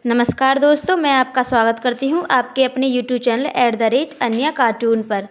नमस्कार दोस्तों, मैं आपका स्वागत करती हूँ आपके अपने YouTube चैनल @अन्या कार्टून पर।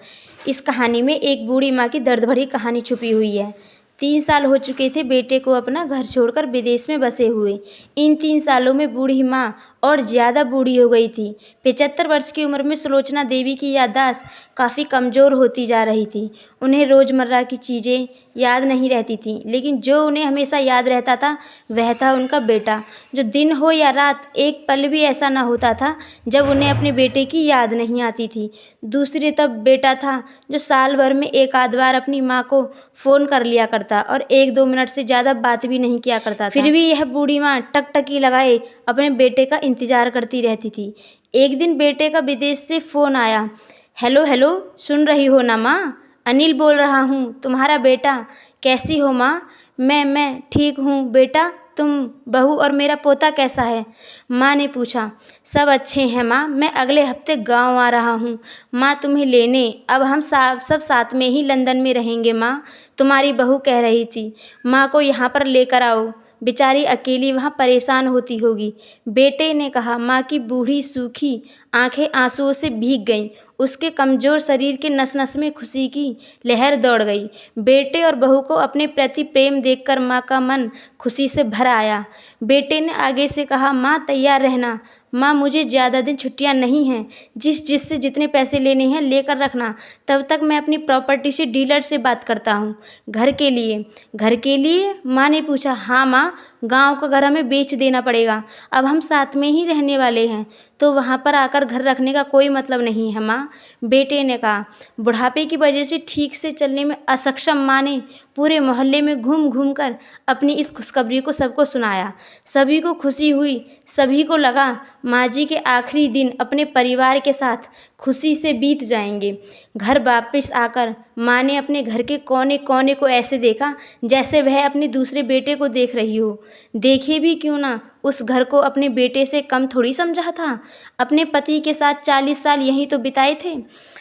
इस कहानी में एक बूढ़ी माँ की दर्द भरी कहानी छुपी हुई है। 3 साल हो चुके थे बेटे को अपना घर छोड़कर विदेश में बसे हुए। इन 3 सालों में बूढ़ी माँ और ज़्यादा बूढ़ी हो गई थी। 75 वर्ष की उम्र में सुलोचना देवी की याददाश्त काफ़ी कमज़ोर होती जा रही थी। उन्हें रोज़मर्रा की चीज़ें याद नहीं रहती थीं, लेकिन जो उन्हें हमेशा याद रहता था वह था उनका बेटा। जो दिन हो या रात, एक पल भी ऐसा न होता था जब उन्हें अपने बेटे की याद नहीं आती थी। दूसरी तरफ बेटा था जो साल भर में एक आध बार अपनी माँ को फ़ोन कर लिया करता और 1-2 मिनट से ज़्यादा बात भी नहीं किया करता था। फिर भी यह बूढ़ी माँ टकटकी लगाए अपने बेटे का इंतज़ार करती रहती थी। एक दिन बेटे का विदेश से फ़ोन आया। हेलो हेलो, सुन रही हो ना माँ? अनिल बोल रहा हूँ, तुम्हारा बेटा। कैसी हो माँ? मैं ठीक हूँ बेटा। तुम, बहू और मेरा पोता कैसा है? माँ ने पूछा। सब अच्छे हैं माँ, मैं अगले हफ्ते गांव आ रहा हूँ माँ तुम्हें लेने। अब हम सब साथ में ही लंदन में रहेंगे माँ, तुम्हारी बहू कह रही थी। माँ को यहाँ पर लेकर आओ, बेचारी अकेली वहाँ परेशान होती होगी, बेटे ने कहा। माँ की बूढ़ी सूखी आंखें आंसुओं से भीग गईं। उसके कमज़ोर शरीर के नस नस में खुशी की लहर दौड़ गई। बेटे और बहू को अपने प्रति प्रेम देखकर माँ का मन खुशी से भर आया। बेटे ने आगे से कहा, माँ तैयार रहना। माँ, मुझे ज़्यादा दिन छुट्टियाँ नहीं हैं, जिससे जितने पैसे लेने हैं लेकर रखना। तब तक मैं अपनी प्रॉपर्टी से डीलर से बात करता हूँ। घर के लिए? घर के लिए? माँ ने पूछा। हाँ माँ, गांव का घर हमें बेच देना पड़ेगा। अब हम साथ में ही रहने वाले हैं, तो वहाँ पर आकर घर रखने का कोई मतलब नहीं है माँ, बेटे ने कहा। बुढ़ापे की वजह से ठीक से चलने में असक्षम माँ ने पूरे मोहल्ले में घूम घूम कर अपनी इस खुशखबरी को सबको सुनाया। सभी को खुशी हुई। सभी को लगा माँ जी के आखिरी दिन अपने परिवार के साथ खुशी से बीत जाएंगे। घर वापस आकर माँ ने अपने घर के कोने कोने को ऐसे देखा जैसे वह अपने दूसरे बेटे को देख रही हो। देखे भी क्यों ना, उस घर को अपने बेटे से कम थोड़ी समझा था। अपने पति के साथ 40 साल यहीं तो बिताए थे,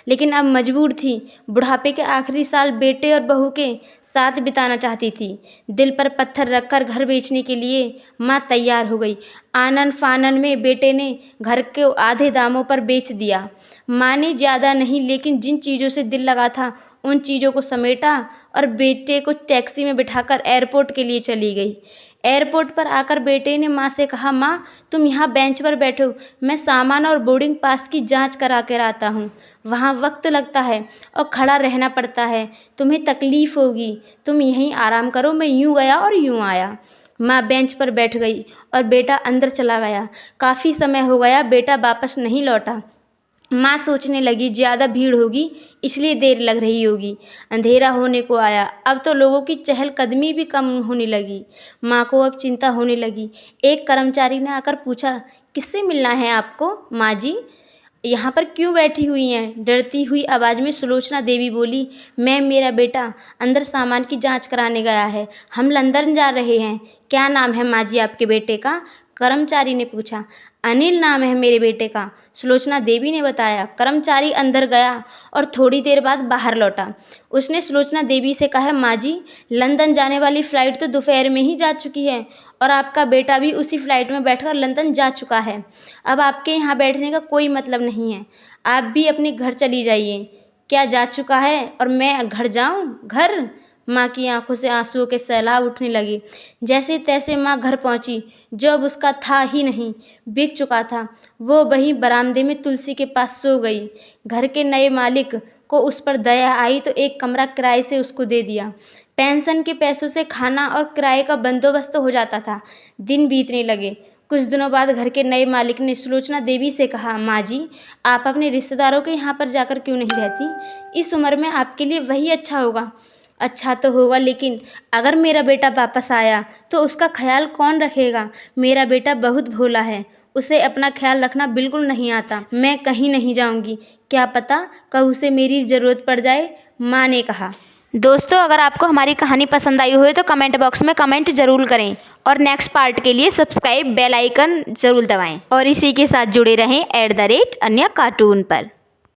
लेकिन अब मजबूर थी। बुढ़ापे के आखिरी साल बेटे और बहू के साथ बिताना चाहती थी। दिल पर पत्थर रखकर घर बेचने के लिए माँ तैयार हो गई। आनन फानन में बेटे ने घर को आधे दामों पर बेच दिया। माँ ने ज़्यादा नहीं, लेकिन जिन चीज़ों से दिल लगा था उन चीज़ों को समेटा और बेटे को टैक्सी में बिठाकर एयरपोर्ट के लिए चली गई। एयरपोर्ट पर आकर बेटे ने माँ से कहा, माँ तुम यहाँ बेंच पर बैठो, मैं सामान और बोर्डिंग पास की जांच करा कर आता हूँ। वहाँ वक्त लगता है और खड़ा रहना पड़ता है, तुम्हें तकलीफ़ होगी, तुम यहीं आराम करो। मैं यूँ गया और यूँ आया। माँ बेंच पर बैठ गई और बेटा अंदर चला गया। काफ़ी समय हो गया, बेटा वापस नहीं लौटा। माँ सोचने लगी ज़्यादा भीड़ होगी इसलिए देर लग रही होगी। अंधेरा होने को आया। अब तो लोगों की चहलकदमी भी कम होने लगी। माँ को अब चिंता होने लगी। एक कर्मचारी ने आकर पूछा, किससे मिलना है आपको? माँ जी यहाँ पर क्यों बैठी हुई हैं? डरती हुई आवाज़ में सुलोचना देवी बोली, मैं, मेरा बेटा अंदर सामान की जांच कराने गया है, हम लंदन जा रहे हैं। क्या नाम है माँ जी आपके बेटे का? कर्मचारी ने पूछा। अनिल नाम है मेरे बेटे का, सुलोचना देवी ने बताया। कर्मचारी अंदर गया और थोड़ी देर बाद बाहर लौटा। उसने सुलोचना देवी से कहा, माँ जी लंदन जाने वाली फ़्लाइट तो दोपहर में ही जा चुकी है और आपका बेटा भी उसी फ़्लाइट में बैठकर लंदन जा चुका है। अब आपके यहाँ बैठने का कोई मतलब नहीं है, आप भी अपने घर चली जाइए। क्या जा चुका है और मैं घर जाऊँ? घर? माँ की आंखों से आंसुओं के सैलाब उठने लगे। जैसे तैसे माँ घर पहुँची। जो अब उसका था ही नहीं, बिक चुका था। वो वहीं बरामदे में तुलसी के पास सो गई। घर के नए मालिक को उस पर दया आई तो एक कमरा किराए से उसको दे दिया। पेंशन के पैसों से खाना और किराए का बंदोबस्त हो जाता था। दिन बीतने लगे। कुछ दिनों बाद घर के नए मालिक ने सुलोचना देवी से कहा, माँ जी आप अपने रिश्तेदारों के यहाँ पर जाकर क्यों नहीं रहती? इस उम्र में आपके लिए वही अच्छा होगा। अच्छा तो होगा, लेकिन अगर मेरा बेटा वापस आया तो उसका ख्याल कौन रखेगा? मेरा बेटा बहुत भोला है, उसे अपना ख्याल रखना बिल्कुल नहीं आता। मैं कहीं नहीं जाऊंगी, क्या पता कब उसे मेरी ज़रूरत पड़ जाए, माँ ने कहा। दोस्तों, अगर आपको हमारी कहानी पसंद आई हो तो कमेंट बॉक्स में कमेंट ज़रूर करें और नेक्स्ट पार्ट के लिए सब्सक्राइब बेल आइकन ज़रूर दबाएं और इसी के साथ जुड़े रहें @अन्या कार्टून पर।